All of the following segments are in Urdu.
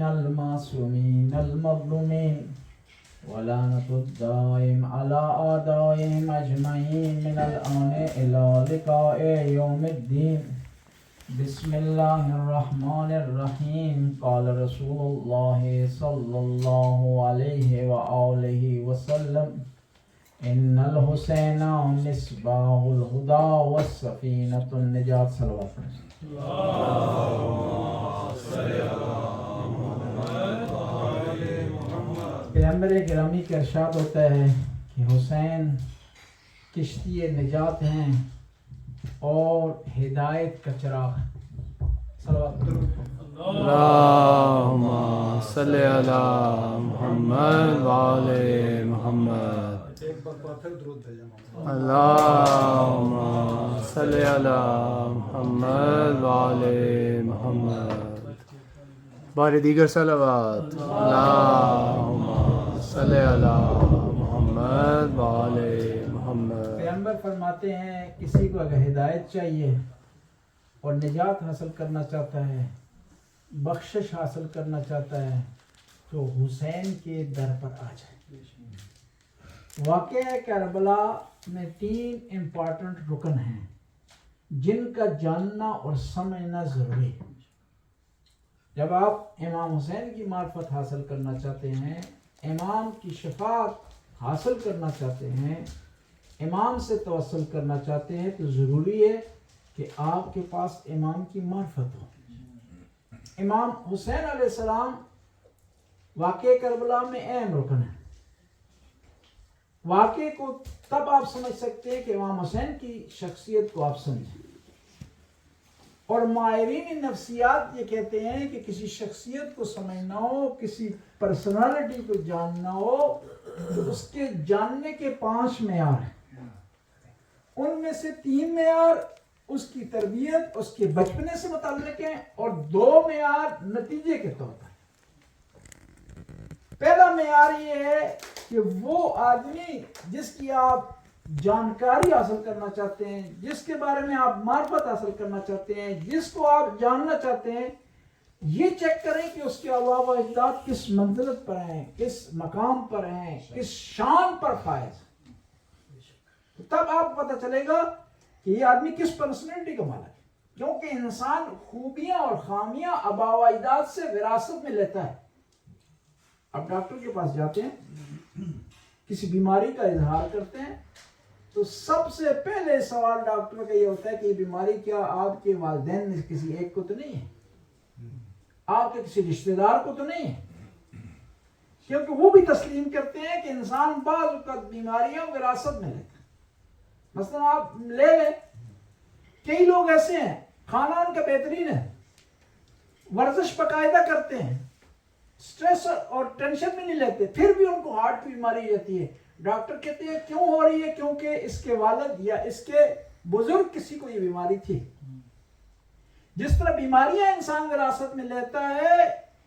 المعصومين المظلومين ولعنة الدائم على أعدائهم أجمعين من الآن إلى لقاء يوم الدين. بسم الله الرحمن الرحيم. قال رسول الله صلى الله عليه وآله وسلم: إن الحسين مصباح الهدى والسفينة النجاة. صلوات پیغمبر گرامی کا ارشاد ہوتا ہے کہ حسین کشتی نجات ہیں اور ہدایت کا چراغ. صلوات اللہم صلی علی محمد وعلی محمد. اللہم صلی علی محمد وعلی محمد. بار دیگر صلوات. اللہم صلی علی محمد وعلی محمد. پیغمبر فرماتے ہیں کسی کو اگر ہدایت چاہیے اور نجات حاصل کرنا چاہتا ہے، بخشش حاصل کرنا چاہتا ہے، تو حسین کے در پر آ جائے. واقعہ کربلا میں 3 امپورٹنٹ رکن ہیں جن کا جاننا اور سمجھنا ضروری ہے. جب آپ امام حسین کی معرفت حاصل کرنا چاہتے ہیں، امام کی شفاعت حاصل کرنا چاہتے ہیں، امام سے توسل کرنا چاہتے ہیں، تو ضروری ہے کہ آپ کے پاس امام کی معرفت ہو. امام حسین علیہ السلام واقعہ کربلا میں اہم رکن ہے. واقعے کو تب آپ سمجھ سکتے ہیں کہ امام حسین کی شخصیت کو آپ سمجھیں. اور ماہرین نفسیات یہ کہتے ہیں کہ کسی شخصیت کو سمجھنا ہو، کسی پرسنالٹی کو جاننا ہو، تو اس کے جاننے کے 5 معیار ہیں. ان میں سے 3 معیار اس کی تربیت، اس کے بچپنے سے متعلق ہیں، اور 2 معیار نتیجے کے طور پر. پہلا معیار یہ ہے کہ وہ آدمی جس کی آپ جانکاری حاصل کرنا چاہتے ہیں، جس کے بارے میں آپ معرفت حاصل کرنا چاہتے ہیں، جس کو آپ جاننا چاہتے ہیں، یہ چیک کریں کہ اس کے آباء و اجداد کس منزلت پر ہیں، کس مقام پر ہیں، کس شان پر فائز. تب آپ کو پتہ چلے گا کہ یہ آدمی کس پرسنالٹی کا مالک ہے. کیونکہ انسان خوبیاں اور خامیاں آباء و اجداد سے وراثت میں لیتا ہے. آپ ڈاکٹر کے پاس جاتے ہیں، کسی بیماری کا اظہار کرتے ہیں، تو سب سے پہلے سوال ڈاکٹر کا یہ ہوتا ہے کہ یہ بیماری کیا آپ کے والدین میں کسی ایک کو تو نہیں ہے، آپ کے کسی رشتہ دار کو تو نہیں ہے. کیونکہ وہ بھی تسلیم کرتے ہیں کہ انسان بعض اوقات بیماریاں وراثت میں لیتا ہے. مثلا آپ لے لیں، کئی لوگ ایسے ہیں کھانا ان کا بہترین ہے، ورزش باقاعدہ کرتے ہیں، سٹریس اور ٹینشن بھی نہیں لیتے، پھر بھی ان کو ہارٹ کی بیماری رہتی ہے. ڈاکٹر کہتے ہیں کیوں ہو رہی ہے؟ کیونکہ اس کے والد یا اس کے بزرگ کسی کو یہ بیماری تھی. جس طرح بیماریاں انسان وراثت میں لیتا ہے،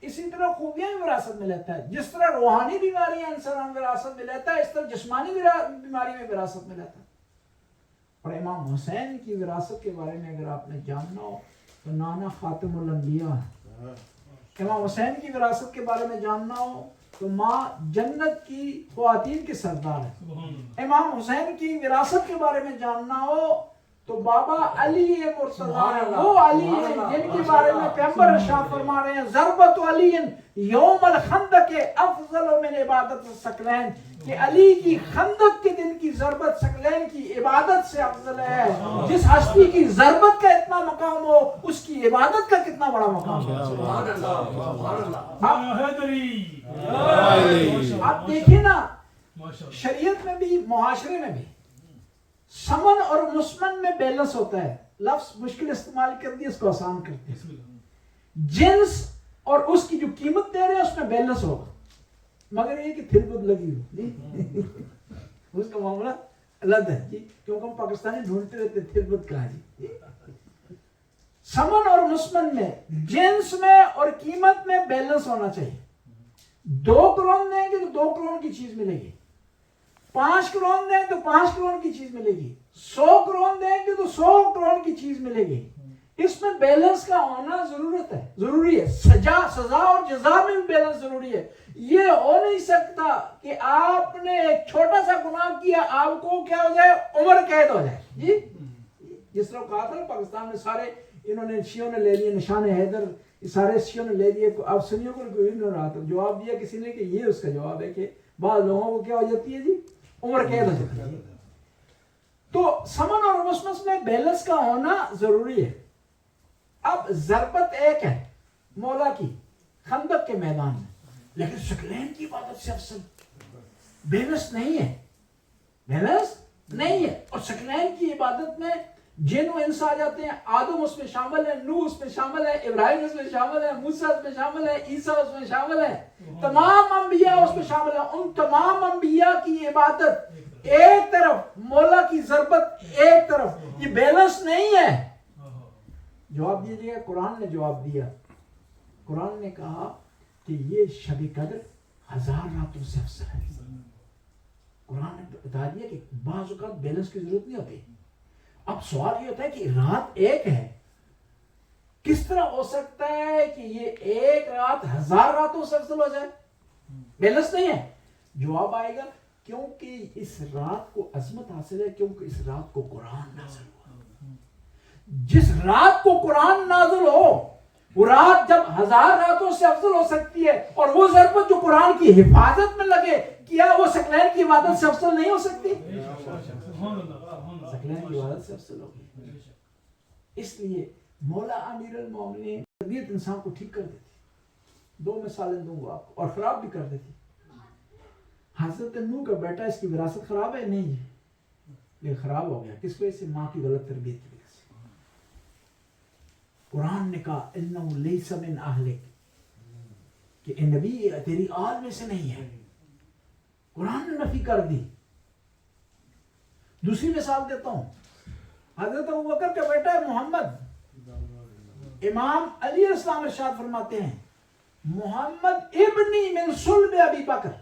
اسی طرح خوبیاں بھی وراثت میں لیتا ہے. جس طرح روحانی بیماریاں انسان وراثت میں لیتا ہے، اس طرح جسمانی بیماری میں وراثت میں لیتا ہے. اور امام حسین کی وراثت کے بارے میں اگر آپ نے جاننا ہو تو نانا خاتم الانبیاء ہے. امام حسین کی وراثت کے بارے میں جاننا ہو تو ماں جنت کی خواتین کے سردار ہے. امام حسین کی وراثت کے بارے میں جاننا ہو تو بابا علی مرتضی، وہ علی ہیں جن کے بارے میں پیغمبر ارشاد فرما رہے ہیں: ضربت علی یوم الخندق افضل من عبادت الثقلین، کہ علی کی خندق کے دن کی ضربت ثقلین کی عبادت سے افضل ہے. جس ہستی کی ضربت کا اتنا مقام ہو، اس کی عبادت کا کتنا بڑا مقام ہے. آپ دیکھیں نا، شریعت میں بھی معاشرے میں بھی سمن اور مسمن میں بیلنس ہوتا ہے. لفظ مشکل استعمال کر دیا، اس کو آسان کرتے ہیں. جنس اور اس کی جو قیمت دے رہے ہیں اس میں بیلنس ہوگا، مگر یہ کہ پھر بدھ لگی ہو اس کا معاملہ الگ ہے جی. کیونکہ ہم پاکستانی ڈھونڈتے رہتے پھر بدھ کہاں جی. سمن اور مسمن میں، جنس میں اور قیمت میں بیلنس ہونا چاہیے. 2 کروڑ دیں گے تو 2 کروڑ کی چیز ملے گی، 5 کروڑ دیں تو 5 کروڑ کی چیز ملے گی، 100 کروڑ دیں گے تو 100 کروڑ کی چیز ملے گی. اس میں بیلنس کا ہونا ضروری ہے. سزا اور جزا میں بھی بیلنس ضروری ہے. یہ ہو نہیں سکتا کہ آپ نے ایک چھوٹا سا گناہ کیا آپ کو کیا ہو جائے, عمر قید ہو جائے. جی جس طرح کہا تھا پاکستان میں سارے انہوں نے شیعوں نے لے لیے نشان حیدر, سارے شیعوں نے لے لیے. اب سنیوں کو کوئی نہیں رہا تھا. جواب دیا کسی نے کہ یہ اس کا جواب ہے کہ بعض لوگوں کو کیا ہو جاتی ہے جی, عمر قید ہو جاتی ہے. تو سمن اور مسمس میں بیلنس کا ہونا ضروری ہے. اب ضربت ایک ہے مولا کی خندق کے میدان میں, لیکن ثقلین کی عبادت سے افضل بیلنس نہیں ہے, بیلنس نہیں ہے. اور ثقلین کی عبادت میں جن و انس آ جاتے ہیں. آدم اس میں شامل ہے, نوح اس میں شامل ہے, ابراہیم اس میں شامل ہے, موسیٰ اس میں شامل ہے, عیسیٰ اس میں شامل ہے, تمام انبیاء اس میں شامل ہیں. ان تمام انبیاء کی عبادت ایک طرف, مولا کی ضربت ایک طرف, یہ بیلنس نہیں ہے. جواب دیجیے گا. قرآن نے جواب دیا. قرآن نے کہا کہ یہ شب قدر 1000 راتوں سے افضل ہے. قرآن نے بتا دیا کہ بعض اوقات بیلنس کی ضرورت نہیں ہوتی. اب سوال یہ ہوتا ہے کہ رات ایک ہے, کس طرح ہو سکتا ہے کہ یہ ایک رات 1000 راتوں سے افضل ہو جائے؟ بیلنس نہیں ہے. جواب آئے گا کیونکہ اس رات کو عظمت حاصل ہے, کیونکہ اس رات کو قرآن نازل ہوا. جس رات کو قرآن نازل ہو وہ رات جب 1000 راتوں سے افضل ہو سکتی ہے, اور وہ ضربت جو قرآن کی حفاظت میں لگے, کیا وہ ثقلین کی عبادت سے افضل نہیں ہو سکتی؟ ثقلین کی عبادت سے افضل ہوگی. اس لیے مولا امیر المومنین طبیعت انسان کو ٹھیک کر دیتی. 2 مثالیں دوں گا آپ کو, اور خراب بھی کر دیتی. حضرت نوح کا بیٹا, اس کی وراثت خراب ہے نہیں, یہ خراب ہو گیا. کس وجہ سے؟ ماں کی غلط تربیت کی وجہ سے. قرآن نے کہا انہ لیس من اہلک, کہ اے نبی تیری آل میں سے نہیں ہے. قرآن نے نفی کر دی. دوسری مثال دیتا ہوں. حضرت ابوبکر کا بیٹا ہے محمد. امام علی علیہ السلام ارشاد فرماتے ہیں محمد ابنی من صلب ابی بکر,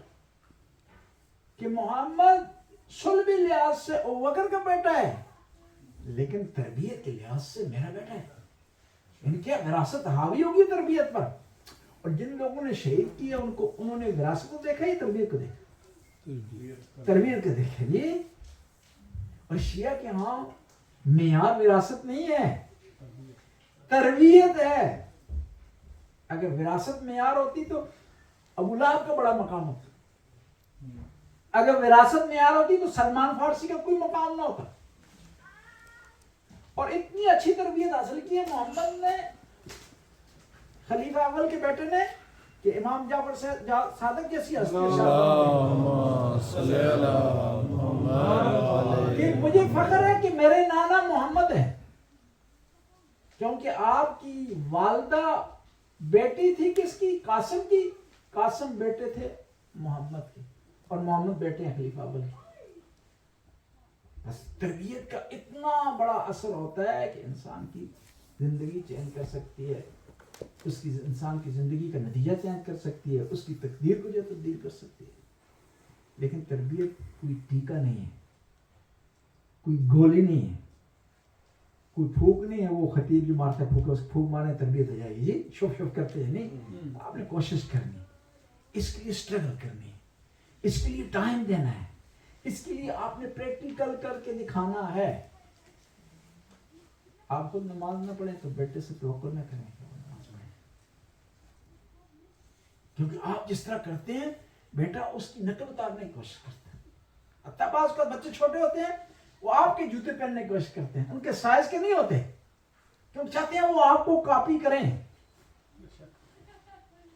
کہ محمد صلبی لحاظ سے ابوبکر کا بیٹا ہے, لیکن تربیت کے لحاظ سے میرا بیٹا ہے. یعنی کیا وراثت حاوی ہوگی تربیت پر. اور جن لوگوں نے شہید کیا انہوں نے وراثت کو دیکھا یا تربیت کو دیکھا؟ تربیت کو دیکھا جی. اور شیعہ کے ہاں معیار وراثت نہیں ہے, تربیت ہے. اگر وراثت معیار ہوتی تو ابو لہب کا بڑا مقام ہوتا. اگر وراثت معیار ہوتی تو سلمان فارسی کا کوئی مقام نہ ہوتا. اور اتنی اچھی تربیت حاصل کی ہے محمد نے, خلیفہ اول کے بیٹے نے, کہ امام جعفر صادق جیسی کہ مجھے فخر ہے کہ میرے نانا محمد ہیں, کیونکہ آپ کی والدہ بیٹی تھی کس کی؟ قاسم کی. قاسم بیٹے تھے محمد کے, اور محمد بیٹے ہیں خلیفہ اول کے. بس تربیت کا اتنا بڑا اثر ہوتا ہے کہ انسان کی زندگی چینج کر سکتی ہے, اس کی انسان کی زندگی کا نتیجہ چینج کر سکتی ہے, اس کی تقدیر کو جو تبدیل کر سکتی ہے. لیکن تربیت کوئی ٹیکہ نہیں ہے, کوئی گولی نہیں ہے, کوئی پھوک نہیں ہے. وہ خطیب جو مارتا ہے پھوک, اس پھوک مارنے تربیت ہو جائے گی جی, شوف شوف کرتے ہیں نہیں. آپ نے کوشش کرنی, اس کے لیے اسٹرگل کرنی, اس کے لیے ٹائم دینا ہے, اس کے لیے آپ نے پریکٹیکل کر کے دکھانا ہے. آپ خود نماز نہ پڑھیں تو بیٹے سے توقع نہ کریں کہ وہ نماز پڑھیں, کیونکہ آپ جس طرح کرتے ہیں بیٹا اس کی نقل اتارنے کی کوشش کرتا ہے. حتیٰ بعض کا بچے چھوٹے ہوتے ہیں وہ آپ کے جوتے پہننے کی کوشش کرتے ہیں, ان کے سائز کے نہیں ہوتے, کیونکہ چاہتے ہیں وہ آپ کو کاپی کریں.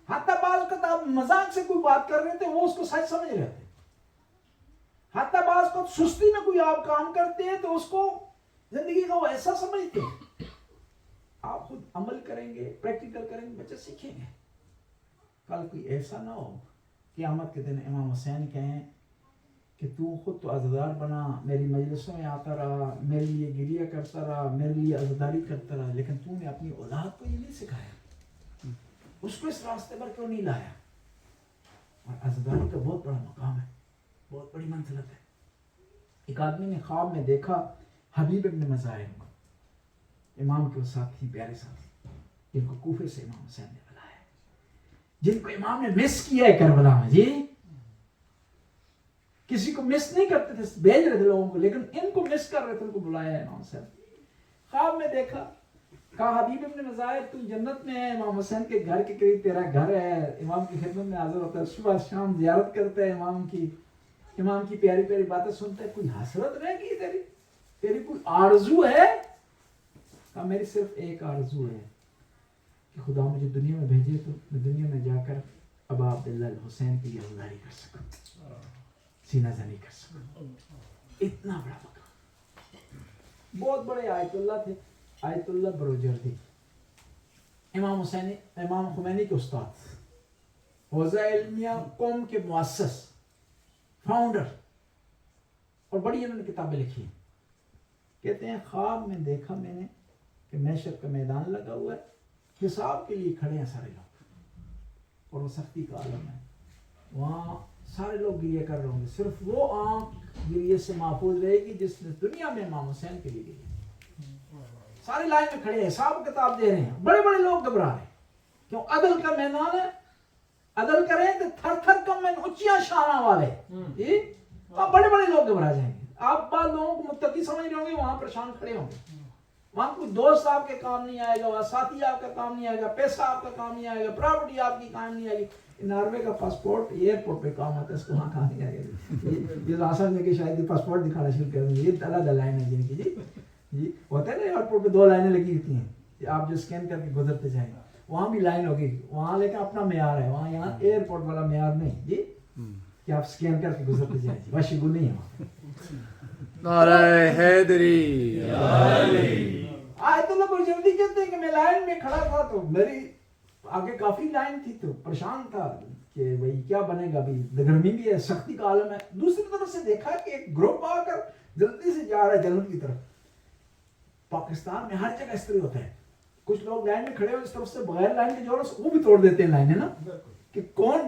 حتیٰ بعض کا آپ مذاق سے کوئی بات کر رہے تھے وہ اس کو سچ سمجھ رہے تھے. حتیٰ بعض کو سستی میں کوئی آپ کام کرتے ہیں تو اس کو زندگی کا وہ ایسا سمجھتے ہیں. آپ خود عمل کریں گے, پریکٹیکل کریں گے, بچے سیکھیں گے. کل کوئی ایسا نہ ہو قیامت کے دن امام حسین کہیں کہ تو خود تو عزادار بنا, میری مجلسوں میں آتا رہا, میرے لیے گریہ کرتا رہا, میرے لیے عزاداری کرتا رہا, لیکن تو نے اپنی اولاد کو یہ نہیں سکھایا, اس کو اس راستے پر کیوں نہیں لایا. اور عزاداری کا بہت بڑا مقام ہے, بہت بڑی منزلت ہے. ایک آدمی نے خواب میں دیکھا حبیب ابن مظاہر کو, امام کے ساتھی پیارے ساتھی جن کو کوفے سے امام حسین نے بلایا، جن کو امام نے مس کیا ہے کربلا میں، جی کسی کو مس نہیں کرتے تھے، بھیج رہے تھے لوگوں کو، لیکن ان کو مس کر رہے تھے، ان کو بلایا ہے امام حسین۔ خواب میں دیکھا، کہا حبیب ابن مظاہر تم جنت میں ہے، امام حسین کے گھر کے قریب تیرا گھر ہے، امام کی خدمت میں حاضر ہوتا ہے، صبح شام زیارت کرتا ہے امام کی پیاری پیاری باتیں سنتا ہے، کوئی حسرت رہ گئی تیری کوئی آرزو ہے؟ کہا میری صرف ایک آرزو ہے کہ خدا مجھے دنیا میں بھیجے تو میں دنیا میں جا کر ابا عبداللہ الحسین کی یادگاری کر سکوں، سینہ زنی کر سکوں۔ اتنا بڑا مقام، بہت بڑے آیت اللہ تھے، آیت اللہ بروجردی، امام خمینی کے استاد، حوزہ علمیہ قوم کے مؤسس، فاؤنڈر، اور بڑی انہوں نے کتابیں لکھی ہیں۔ کہتے ہیں خواب میں دیکھا میں نے کہ محشر کا میدان لگا ہوا ہے، حساب کے لیے کھڑے ہیں سارے لوگ، اور وہ سختی کا عالم ہے، وہاں سارے لوگ گریہ کر رہے ہوں گے، صرف وہ آنکھ گریہ سے محفوظ رہے گی جس نے دنیا میں امام حسین کے لیے گریہ۔ سارے لائن میں کھڑے ہیں، حساب کتاب دے رہے ہیں، بڑے بڑے لوگ گھبرا رہے ہیں، کیوں عدل کا میدان ہے، عدل کریں تو تھر تھر کم میں اونچیاں شانہ والے، جی بڑے بڑے لوگ گھبرا جائیں گے۔ آپ بعض لوگوں کو متقی سمجھ رہے ہوں گے، وہاں پریشان کھڑے ہوں گے، وہاں کوئی دوست آپ کے کام نہیں آئے گا، وہاں ساتھی آپ کا کام نہیں آئے گا، پیسہ آپ کا کام نہیں آئے گا، پراپرٹی آپ کی کام نہیں آئے گی۔ ناروے کا پاسپورٹ ایئرپورٹ پہ کام ہوتا ہے، اس کو وہاں کام نہیں آئے گا۔ یہ آسان ہے کہ شاید یہ پاسپورٹ دکھانا شروع کر دیں گے، یہ علیحدہ لائن ہے جن کی، جی ہوتا ہے نا ایئرپورٹ پہ 2 لائنیں لگی ہوتی ہیں، آپ جو اسکین کر کے گزرتے جائیں، وہاں بھی لائن ہوگی، وہاں لیکن اپنا معیار ہے، وہاں یہاں ایئرپورٹ والا معیار نہیں، جی کہ آپ اسکین کر کے گزرتے جائیں، واشنگو نہیں ہے وہاں۔ نعرہ حیدری، آیت اللہ برجردی کہتے ہیں کہ میں لائن میں کھڑا تھا تو میری آگے کافی لائن تھی، تو پریشان تھا کہ بھئی کیا بنے گا، ابھی گرمی بھی ہے، سختی کا عالم ہے۔ دوسری طرف سے دیکھا کہ ایک گروپ آ کر جلدی سے جا رہا ہے جنت کی طرف۔ پاکستان میں ہر جگہ اس طرح ہوتا ہے، کچھ لوگ لائن میں کھڑے ہو اس طرف سے بغیر لائن کے جو وہ بھی توڑ دیتے ہیں لائن، ہے نا، کہ کون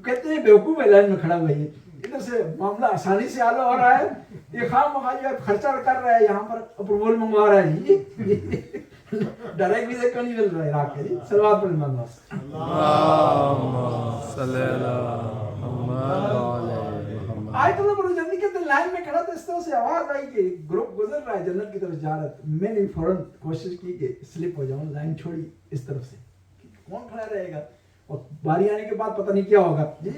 کہتے ہیں بیوقوف ہے لائن میں کھڑا ہوا ہے، ادھر سے معاملہ آسانی سے حل ہو رہا ہے، یہ خواہ مخواہ جو ہے خرچہ کر رہا ہے، یہاں پر اپروول منگوا رہا ہے، جی ڈائریکٹ ویزا کیوں نہیں مل رہا ہے عراق کے، جی صلوات پر ایمان واس۔ اللہم صلی علی محمد وعلی محمد۔ آیت اللہ برجردی کہتے ہیں لائن میں کھڑا تھا، اس طرح سے آواز آئی کہ گروپ گزر رہا ہے جنت کی طرف جا رہا ہے، میں نے فوراً کوشش کی کہ سلپ ہو جاؤں، لائن چھوڑی اس طرف سے، کون کھڑا رہے گا، اور باری آنے کے بعد پتہ نہیں کیا ہوگا، جی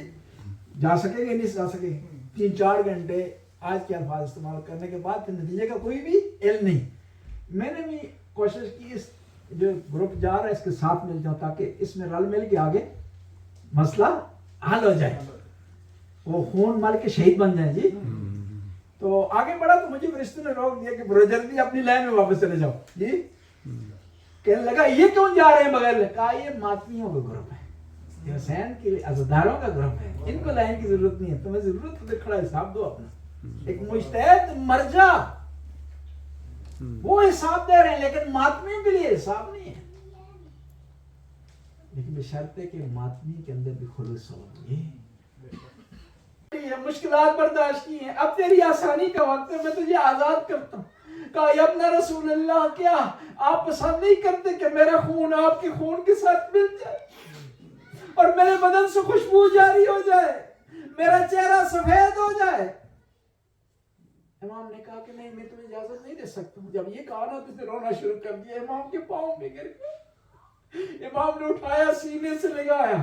جا سکے گے نہیں جا سکے، 3-4 گھنٹے آج کے الفاظ استعمال کرنے کے بعد پھر نتیجے کا کوئی بھی علم نہیں۔ میں نے بھی کوشش کی اس جو گروپ جا رہا ہے اس کے ساتھ مل جاؤں تاکہ اس میں رل مل کے آگے مسئلہ حل ہو جائے، وہ خون مال کے شہید بن جائیں، جی تو آگے بڑھا تو مجھے فرشتوں نے روک دیا کہ برجردی اپنی لائن میں واپس چلے جاؤ، جی کہنے لگا یہ کیوں جا رہے ہیں بغیر، کہا یہ ماتمیوں کا گروپ ہے، یہ حسین کے عزاداروں کا گروپ ہے، ان کو لائن کی ضرورت نہیں ہے، تمہیں ضرورت ہے کھڑا حساب دو اپنا، ایک مجتہد مرجع وہ حساب دے رہے ہیں، لیکن ماتمیوں کے لیے حساب نہیں ہے، لیکن بشرط ہے کہ ماتمی کے اندر بھی خلوص ہو، یہ مشکلات برداشت کی ہیں، اب تیری آسانی کا وقت ہے، میں تجھے آزاد کرتا ہوں۔ کہا یا ابن رسول اللہ، کیا آپ پسند نہیں کرتے کہ میرا خون آپ کے خون کے ساتھ مل جائے اور میرے بدن سے خوشبو جاری ہو جائے، میرا چہرہ سفید ہو جائے؟ امام نے کہا کہ نہیں، میں تمہیں اجازت نہیں دے سکتا ہوں۔ جب یہ کہا نا تو رونا شروع کر دیا، امام کے پاؤں میں گر گیا، امام نے اٹھایا سینے سے لگایا،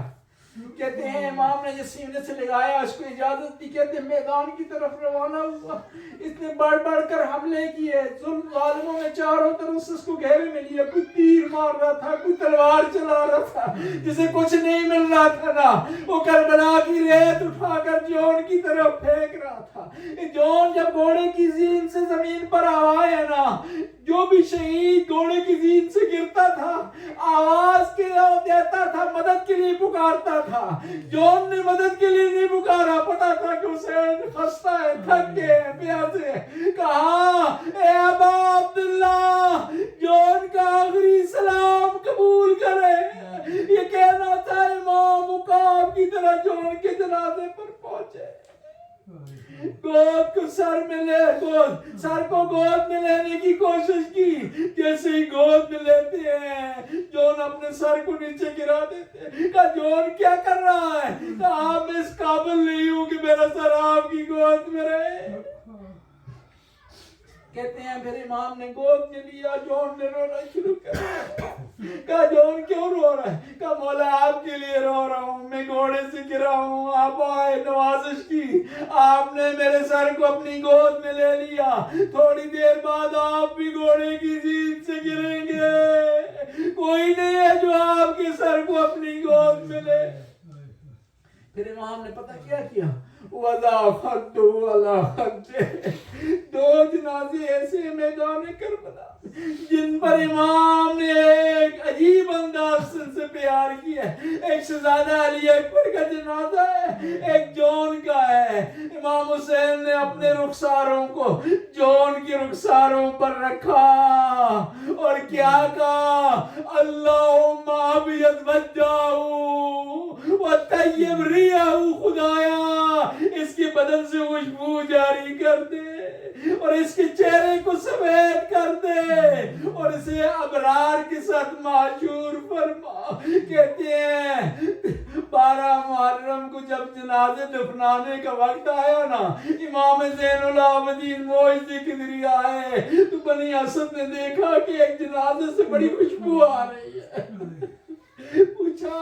کہتے ہیں امام نے جس سینے سے لگایا اس کو اجازت دی، کہتے ہیں میدان کی طرف روانہ ہوا، اس نے بڑھ بڑھ کر حملے کیے، ظلم ظالموں نے چاروں طرف سے اس کو گھیرے میں لیا، کوئی تیر مار رہا تھا، کوئی تلوار چلا رہا تھا، جسے کچھ نہیں مل رہا تھا نا، وہ کربلا کی ریت اٹھا کر جون کی طرف پھینک رہا تھا۔ جون جب گھوڑے کی زین سے زمین پر آیا نا، جو بھی شہید گھوڑے کی زین سے گرتا تھا آواز کے دیتا تھا، مدد کے لیے پکارتا تھا۔ جون نے مدد کے لیے نہیں پکارا، پتا تھا کہ حسین خستہ ہے، تھک گئے ہیں، پیاسے ہیں۔ کہا اے ابا عبداللہ، جون کا آخری سلام قبول کرے۔ یہ کہنا تھا امام مقام کی طرح جون کے جنازے پر پہنچے۔ گود کو سر میں لے سر کو گود میں لینے کی کوشش کی. جیسے ہی گود میں لیتے ہیں جون اپنے سر کو نیچے گرا دیتے ہیں. کہا جون کیا کر رہا ہے؟ کہا آپ میں اس قابل نہیں ہوں کہ میرا سر آپ کی گود میں رہے. کہتے ہیں پھر امام نے گود میں لیا. جون نے رونا شروع کر دیا. کہا جون کیوں رو رہا ہے؟ کہا مولا آپ کے لیے رو رہا ہوں. میں گھوڑے سے گرا ہوں, آپ آئے, نوازش کی, آپ نے میرے سر کو اپنی گود میں لے لیا. تھوڑی دیر بعد آپ بھی گھوڑے کی زید سے گریں گے. کوئی نہیں ہے جو آپ کے سر کو اپنی گود میں لے. پھر امام نے پتہ کیا وَذَا خَدُّ وَلَا خَدِّ. 2 جنازے ایسے میدان کربلا جن پر امام نے ایک عجیب انداز سے پیار کیا ہے. ایک شہزادہ علی اکبر کا جنازہ ہے, ایک جون کا ہے. امام حسین نے اپنے رخساروں کو جون کی رخساروں پر رکھا اور کیا کہا, اللہم ابیض وجہہ وطیب ریحہ. خدایا اس کے بدن سے خوشبو جاری کر دے اور اس کے چہرے کو سفید کر دے اور اسے ابرار کے ساتھ معشور فرما. کہتے ہیں 12 محرم کو جب جنازے دفنانے کا وقت آیا نا, امام زین العابدین موعظے کے ذریعے آئے تو بنی اسد نے دیکھا کہ ایک جنازے سے بڑی خوشبو آ رہی ہے. پوچھا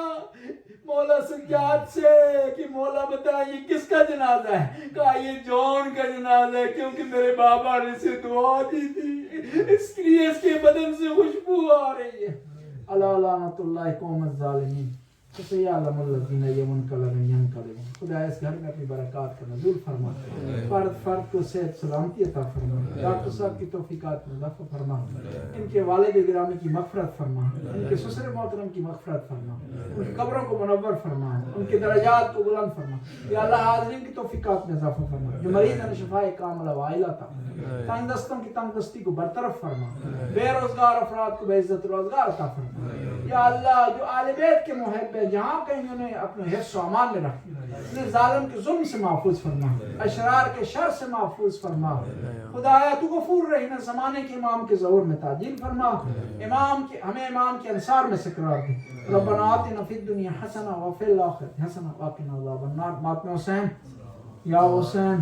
مولا سجاد سے کہ مولا بتائیں یہ کس کا جنازہ ہے؟ کہا یہ جون کا جنازہ ہے کیونکہ میرے بابا نے اسے دعا دی تھی, اس لیے اس کے بدن سے خوشبو آ رہی ہے. اللہ لعنت اللہ قوم الظالمین. فسيعلم الذين ينقلبون ينقلبون. خدا اس گھر میں اپنی برکات کا نزول فرما, فرد کو صحت سلامتی عطا فرما, ڈاکٹر صاحب کی توفیقات میں اضافہ فرما, ان کے والد گرامی کی مغفرت فرما, ان کے سسر محترم کی مغفرت فرما, ان کی قبروں کو منور فرما, ان کے درجات کو بلند فرما. یا اللہ حاضرین کی توفیقات میں اضافہ فرما, جو مریض ہیں شفائے کاملہ وعائلہ عطا, تنگ دستوں کی تنگ دستی کو برطرف فرما, بے روزگار افراد کو بے عزت روزگار عطا فرما. یا اللہ جو آل بیت کے محب ہیں جہاں کہیں انہیں اپنے حفظ و امان میں رکھ, انہیں ظالم کے ظلم سے محفوظ فرما, اشرار کے شر سے محفوظ فرما. خدایا تو غفور رحیم, زمانے کے امام کے ظہور میں تعجیل فرما, ہمیں امام کے انصار میں سے قرار دے. ربنا آتنا فی الدنیا حسنہ وفی الآخرۃ حسنہ وقنا عذاب النار. ماتم حسین یا حسین.